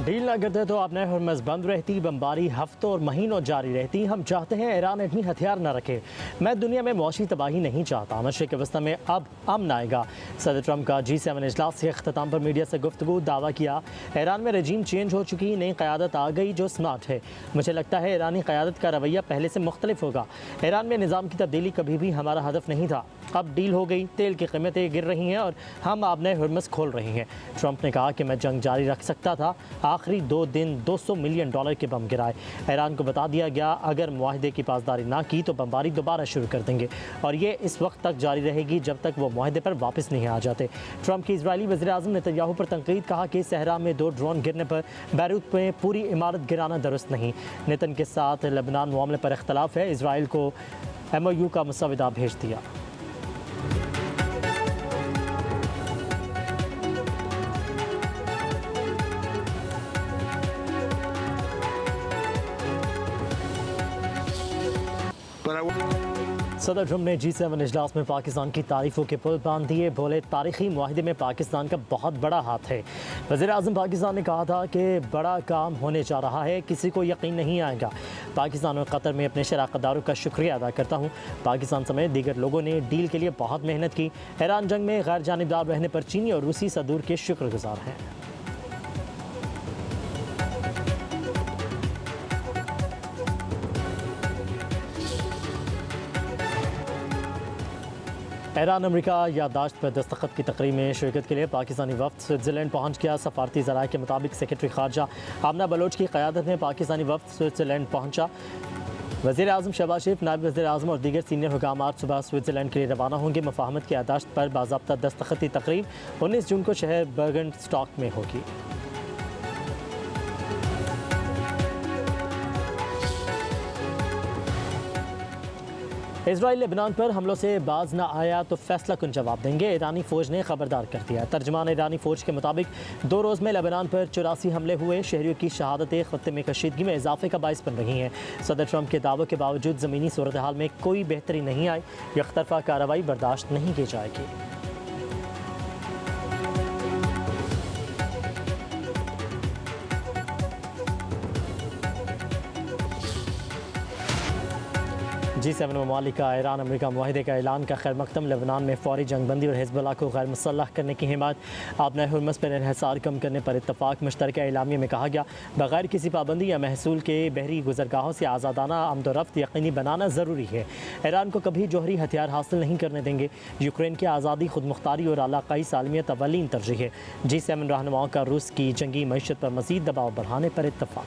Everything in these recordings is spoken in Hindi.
डील ना करते तो आपने हरमज़ बंद रहती, बमबारी हफ्तों और महीनों जारी रहती। हम चाहते हैं ईरान इतनी हथियार न रखे। मैं दुनिया में मौशी तबाही नहीं चाहता। मशरिक़ वस्ती में अब अमन आएगा। सदर ट्रंप का G7 इजलास के अख्ताम पर मीडिया से गुफ्तगू। दावा किया ईरान में रजीम चेंज हो चुकी, नई क़यादत आ गई जो स्मार्ट है। मुझे लगता है ईरानी क़यादत का रवैया पहले से मुख्तलिफ होगा। ईरान में निज़ाम की तब्दीली कभी भी हमारा हदफ नहीं था। अब डील हो गई, तेल की कीमतें गिर रही हैं और हम अपने हरमज़ खोल रहे हैं। ट्रंप ने कहा कि मैं जंग जारी रख सकता था। आखिरी 2 दिन $200 मिलियन के बम गिराए। ईरान को बता दिया गया अगर मुआहदे की पासदारी ना की तो बमबारी दोबारा शुरू कर देंगे और ये इस वक्त तक जारी रहेगी जब तक वो मुआहदे पर वापस नहीं आ जाते। ट्रंप की इजरायली वज़ीर-ए-आज़म नेतन्याहू पर तनकीद। कहा कि सहरा में 2 ड्रोन गिरने पर बैरूत में पूरी इमारत गिराना दुरुस्त नहीं। नेतन के साथ लेबनान मामले पर इख्तलाफ है। इसराइल को MOU का मुसवदा भेज दिया। सदर ट्रंप ने G7 इजलास में पाकिस्तान की तारीफों के पुल बांध दिए। बोले तारीखी मुआहदे में पाकिस्तान का बहुत बड़ा हाथ है। वज़ीर-ए-आज़म पाकिस्तान ने कहा था कि बड़ा काम होने जा रहा है, किसी को यकीन नहीं आएगा। पाकिस्तान और कतर में अपने शराकतदारों का शुक्रिया अदा करता हूँ। पाकिस्तान समेत दीगर लोगों ने डील के लिए बहुत मेहनत की। ईरान जंग में गैर जानिबदार रहने पर चीनी और रूसी सदूर के शुक्रगुजार हैं। ईरान अमेरिका याददाश्त पर दस्तखत की तकरीब में शिरकत के लिए पाकिस्तानी वफ़द स्विट्ज़रलैंड पहुँच गया। सफारती ज़राए के मुताबिक सेक्रेटरी ख़ारजा आमना बलोच की क़यादत में पाकिस्तानी वफ़द स्विट्ज़रलैंड पहुँचा। वज़ीर-ए-आज़म शहबाज शरीफ, नायब वज़ीर-ए-आज़म और दीगर सीनियर हुकामात सुबह स्विट्ज़रलैंड के लिए रवाना होंगे। मफाहमत की याददाश्त पर बाज़ाब्ता दस्तखती तकरीब 19 जून को शहर बर्गनस्टॉक में होगी। इसराइल लेबनान पर हमलों से बाज न आया तो फैसला कुन जवाब देंगे, ईरानी फ़ौज ने खबरदार कर दिया। तर्जमान ईरानी फ़ौज के मुताबिक 2 रोज़ में लेबनान पर 84 हमले हुए। शहरियों की शहादतें खत्ते में कशीदगी में इजाफे का बाइस बन रही हैं। सदर ट्रंप के दावों के बावजूद ज़मीनी सूरत हाल में कोई बेहतरी नहीं आई। यकतरफा कार्रवाई बर्दाश्त नहीं की जाएगी। G7 ममालिक का ईरान अमेरिका मुआहदे का ऐलान का खैर मकदम। लेबनान में फौरी जंगबंदी और हिज़्बुल्लाह को गैर मुसल्लह करने की हिमायत। आपने हरमज़ पर इन्हिसार कम करने पर इत्तफाक। मुश्तरका एलामिया में कहा गया बगैर किसी पाबंदी या महसूल के बहरी गुजरगाहों से आज़ादाना आमदोरफ्त यकीनी बनाना ज़रूरी है। ईरान को कभी जौहरी हथियार हासिल नहीं करने देंगे। यूक्रेन की आज़ादी, खुद मुख्तारी और इलाक़ाई सालमियत अवलीन तरजीह है। G7 रहनुमाओं का रूस की जंगी मईशत पर मज़ीद दबाव बढ़ाने पर इत्तफाक।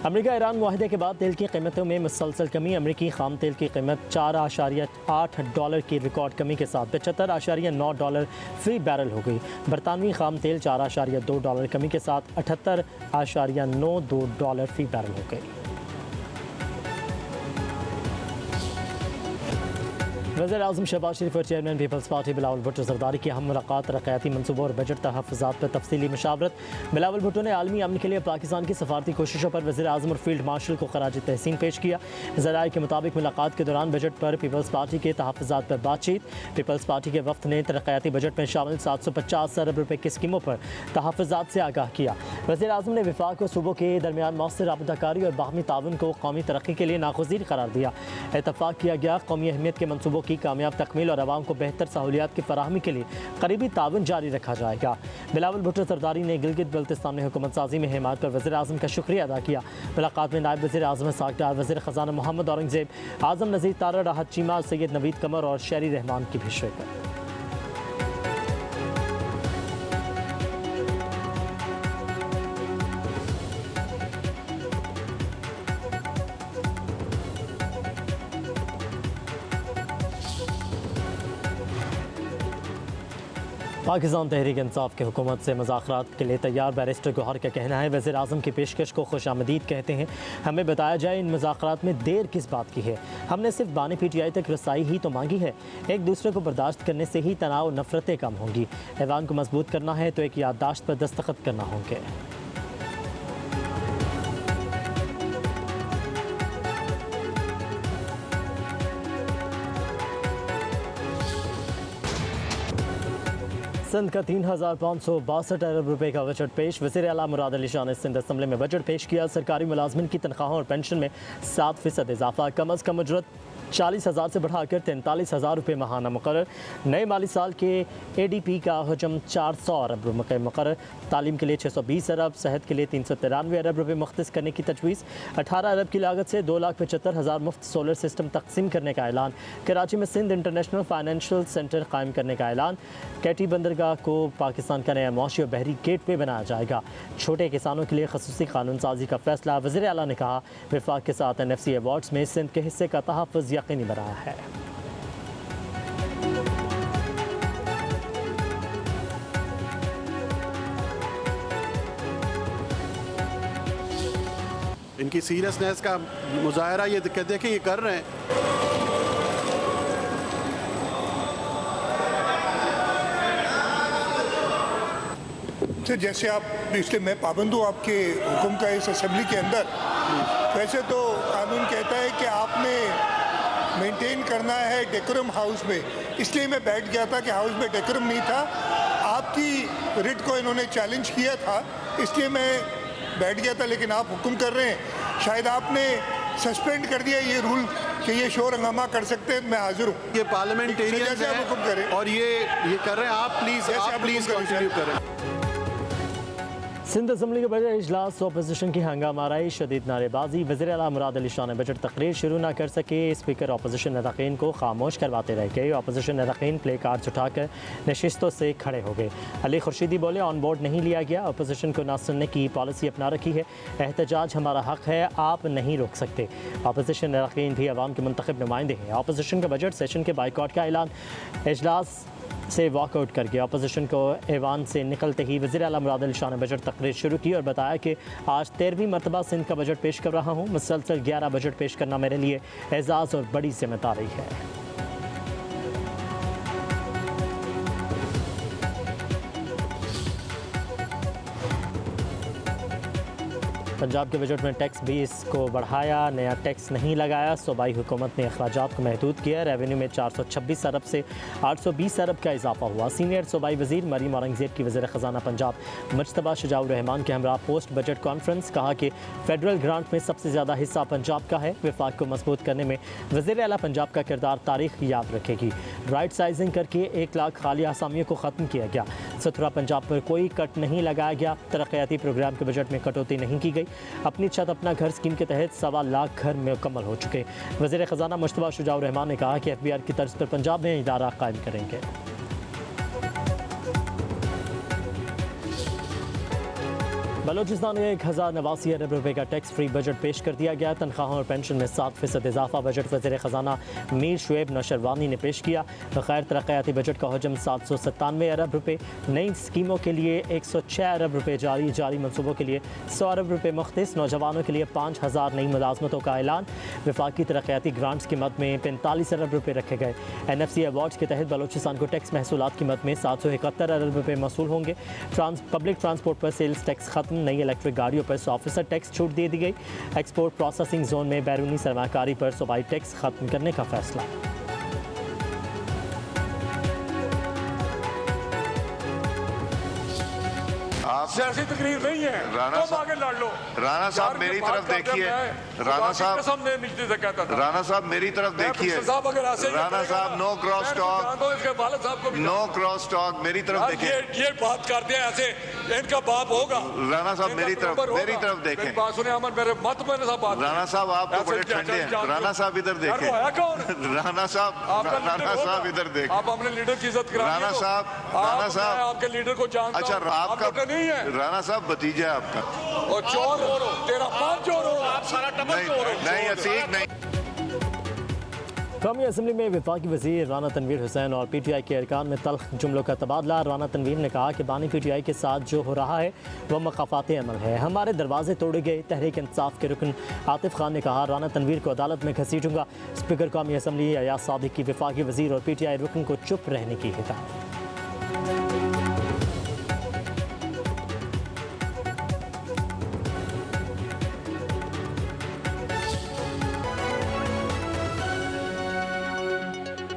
अमेरिका ईरान मुआहदे के बाद तेल की कीमतों में मुसलसल कमी। अमेरिकी खाम तेल की कीमत $4.8 की रिकॉर्ड कमी के साथ $75.9 फ़ी बैरल हो गई। बरतानवी खाम तेल $4.2 कमी के साथ $78.92 फ़ी बैरल हो गई। वज़ीर-ए-आज़म शहबाज शरीफ और chairman peoples party Bilawal Bhutto Zardari की अहम मुलाकात। तरक्याती मनसूबों और बजट तहफ़्फ़ुज़ात पर तफसीली मशावरत। बिलावल भुट्टो ने आलमी अमन के लिए पाकिस्तान की सफारती कोशिशों पर वज़ीर-ए-आज़म और फील्ड मार्शल को खराज तहसीन पेश किया। ज़राए के मुताबिक मुलाकात के दौरान बजट पर पीपल्स पार्टी के तहफ़्फ़ुज़ात पर बातचीत। पीपल्स पार्टी के वफ़द ने तरक्याती बजट में शामिल 750 अरब रुपये की स्कीमों पर तहफ़्फ़ुज़ात से आगाह किया। वज़ीर-ए-आज़म ने वफाक और सूबों के दरमियान मौसर राबताकारी और बाहमी ताउन को कौमी तरक्की के लिए नागुज़ीर करार दिया। इत्तफ़ाक़ किया गया कौमी अहमियत के मनसूबों की कामयाब तकमील और आवाम को बेहतर सहूलियात की फराहमी के लिए करीबी ताउन जारी रखा जाएगा। बिलावल भुट्टो ज़रदारी ने गिलगित बल्तिस्तान में हुकूमत साजी में हिमायत पर वज़ीर-ए-आज़म का शुक्रिया अदा किया। मुलाकात में नायब वज़ीर-ए-आज़म साकदार वज़ीर ख़ज़ाना मोहम्मद औरंगज़ेब, आज़म नज़ीर तारा, राहत चीमा, सैयद नवीद कमर और शहरी रहमान की भी शिरकत। पाकिस्तान तहरीक इंसाफ की हुकूमत से मुज़ाकरात के लिए तैयार। बैरिस्टर गौहर का कहना है वज़ीर-ए-आज़म की पेशकश को खुशामदीद कहते हैं। हमें बताया जाए इन मुज़ाकरात में देर किस बात की है। हमने सिर्फ बानी PTI तक रसाई ही तो मांगी है। एक दूसरे को बर्दाश्त करने से ही तनाव और नफरतें कम होंगी। ऐवान को मजबूत करना है तो एक याददाश्त पर दस्तखत करना होंगे। सिंध का 3,562 अरब रुपए का बजट पेश। वज़ीर आला मुराद अली शाह ने सिंध असम्बली में बजट पेश किया। सरकारी मुलाजमिन की तनख्वाहों और पेंशन में 7% इजाफा, कम अज़ कम उजरत 40,000 से बढ़ाकर 43,000 रुपये माहाना मुकर्रर। नए माली साल के ADP का हजम 400 अरब रुपये मुकर्रर। तालीम के लिए 620 अरब, सेहत के लिए 393 अरब रुपये मुख्तस करने की तजवीज़। 18 अरब की लागत से 2,75,000 मुफ्त सोलर सिस्टम तकसीम करने का ऐलान। कराची में सिंध इंटरनेशनल फाइनेंशियल सेंटर कायम करने का ऐलान। कैटी बंदरगाह को पाकिस्तान का नया मौशी और बहरी गेटवे बनाया जाएगा। छोटे किसानों के लिए खसूसी कानून साजी का फैसला। वज़ीर आला ने कहा वफाक के साथ NFC अवार्ड्स में सिंध के हिस्से का तहफ़्फ़ुज़ यकीनी बनाया है। इनकी सीरियसनेस का मुजाहरा ये देखें ये कर रहे हैं। तो जैसे आप, इसलिए मैं पाबंद हूँ आपके हुक्म का इस असेंबली के अंदर। वैसे तो कानून कहता है कि आपने मेंटेन करना है डेकोरम हाउस में, इसलिए मैं बैठ गया था कि हाउस में डेकोरम नहीं था। आपकी रिट को इन्होंने चैलेंज किया था, इसलिए मैं बैठ गया था। लेकिन आप हुक्म कर रहे हैं, शायद आपने सस्पेंड कर दिया ये रूल कि ये शोर हंगामा कर सकते हैं। मैं हाजिर हूँ। ये पार्लियामेंटेरियन जैसे आप हुक्म करें और ये कर रहे हैं। आप प्लीज कंटिन्यू करें। सिंध असम्बली के बजट इजलास अपोजिशन की हंगामा राई, शदीद नारेबाजी। वज़ीर आला मुराद अली शाह ने बजट तकरीर शुरू न कर सके। स्पीकर अपोजिशन नेताकीन को खामोश करवाते रह गए। अपोजिशन नेताकीन प्ले कार्ड्स उठाकर नशिस्तों से खड़े हो गए। अली खुर्शीदी बोले ऑन बोर्ड नहीं लिया गया, अपोजिशन को ना सुनने की पॉलिसी अपना रखी है। एहतजाज हमारा हक है, आप नहीं रोक सकते। अपोजिशन नेताकीन भी अवाम के मुंतखब नुमाइंदे हैं। अपोजिशन का बजट सेशन के बाइकआउट का ऐलान। इजलास से वॉकआउट कर गया। अपोजिशन को ऐवान से निकलते ही वज़ीर आला मुराद अली शाह ने बजट तकरीर शुरू की और बताया कि आज 13वीं मरतबा सिंध का बजट पेश कर रहा हूँ। मुसलसल 11 बजट पेश करना मेरे लिए एजाज़ और बड़ी जिम्मेदारी है। पंजाब के बजट में टैक्स भी इसको बढ़ाया, नया टैक्स नहीं लगाया। सूबाई हुकूमत ने अखराजात को महदूद किया। रेवेन्यू में 426 अरब से 820 अरब का इजाफा हुआ। सीनियर सूबाई वज़ीर मरीम औरंगज़ेब की वज़ीर ख़ज़ाना पंजाब मुज्तबा शुजाउर रहमान के हमरा पोस्ट बजट कॉन्फ्रेंस। कहा कि फेडरल ग्रांट में सबसे ज़्यादा हिस्सा पंजाब का है। वफाक को मजबूत करने में वज़ीर आला पंजाब का किरदार तारीख याद रखेगी। राइट साइजिंग करके 1 लाख खाली आसामियों को ख़त्म किया गया। सतरा पंजाब पर कोई कट नहीं लगाया गया। तरक्याती प्रोग्राम के बजट में कटौती नहीं की गई। अपनी छत अपना घर स्कीम के तहत 1.25 लाख घर मुकम्मल हो चुके। वज़ीर ख़ज़ाना मुज्तबा शुजाउर रहमान ने कहा कि FBR की तर्ज पर पंजाब में इदारा कायम करेंगे। बलोचिस्तान में 1,089 अरब रुपये का टैक्स फ्री बजट पेश कर दिया गया। तनख्वाहों और पेंशन में 7% इजाफा। बजट वज़ीर ख़ज़ाना मीर शुएब नौशरवानी ने पेश किया। गैर तरक्याती बजट का हजम 797 अरब रुपये। नई स्कीमों के लिए 106 अरब रुपये जारी मनसूबों के लिए 100 अरब रुपये मुख्तस। नौजवानों के लिए 5,000 नई मुलाजमतों का ऐलान। वफाकी तरक्याती ग्रांट्स की मद में 45 अरब रुपये रखे गए। NFC अवार्ड्स के तहत बलोचिस्तान को टैक्स महसूलात की मद में 771 अरब रुपये मसूल होंगे। पब्लिक ट्रांसपोर्ट पर सेल्स टैक्स खत्म। नई इलेक्ट्रिक गाड़ियों पर 100% टैक्स छूट दे दी गई। एक्सपोर्ट प्रोसेसिंग जोन में बैरूनी सरमाकारी पर सूबाई टैक्स खत्म करने का फैसला। सियासी तकरीर नहीं है। तुम आगे लड़ लो। राणा साहब मेरी तरफ देखिए। राणा साहब राणा साहब मेरी तरफ देखिए। राणा साहब no cross talk, no cross talk. मेरी तरफ देखिए। ये बात करते हैं ऐसे, इनका बाप होगा। राणा साहब मेरी तरफ देखें। बात सुने अमन, मेरे मत में सब बात। राणा साहब आप तो बड़े ठंडे हैं। राणा साहब इधर देखें। राणा साहब इधर देखें। आप अपने लीडर की इज्जत करा। राणा साहब आपके लीडर को जानते हो। अच्छा आपका नहीं है। राणा साहब भतीजा है आपका। और चोर हो, तेरा बाप चोर हो। आप सारा टब्बर चोर हो। नहीं असीक नहीं। कौमी असम्बली में वफाकी वज़ीर राना तनवीर हुसैन और PTI के अरकान में तल्ख जुमलों का तबादला। राना तनवीर ने कहा कि बानी PTI के साथ जो हो रहा है वह मकाफात अमल है। हमारे दरवाजे तोड़े गए। तहरीक इंसाफ के रुकन आतिफ खान ने कहा राना तनवीर को अदालत में घसीटूंगा। स्पीकर कौमी असम्बली अयाज सादिक की वफाकी वज़ीर और PTI रुकन को चुप रहने की हिदायत।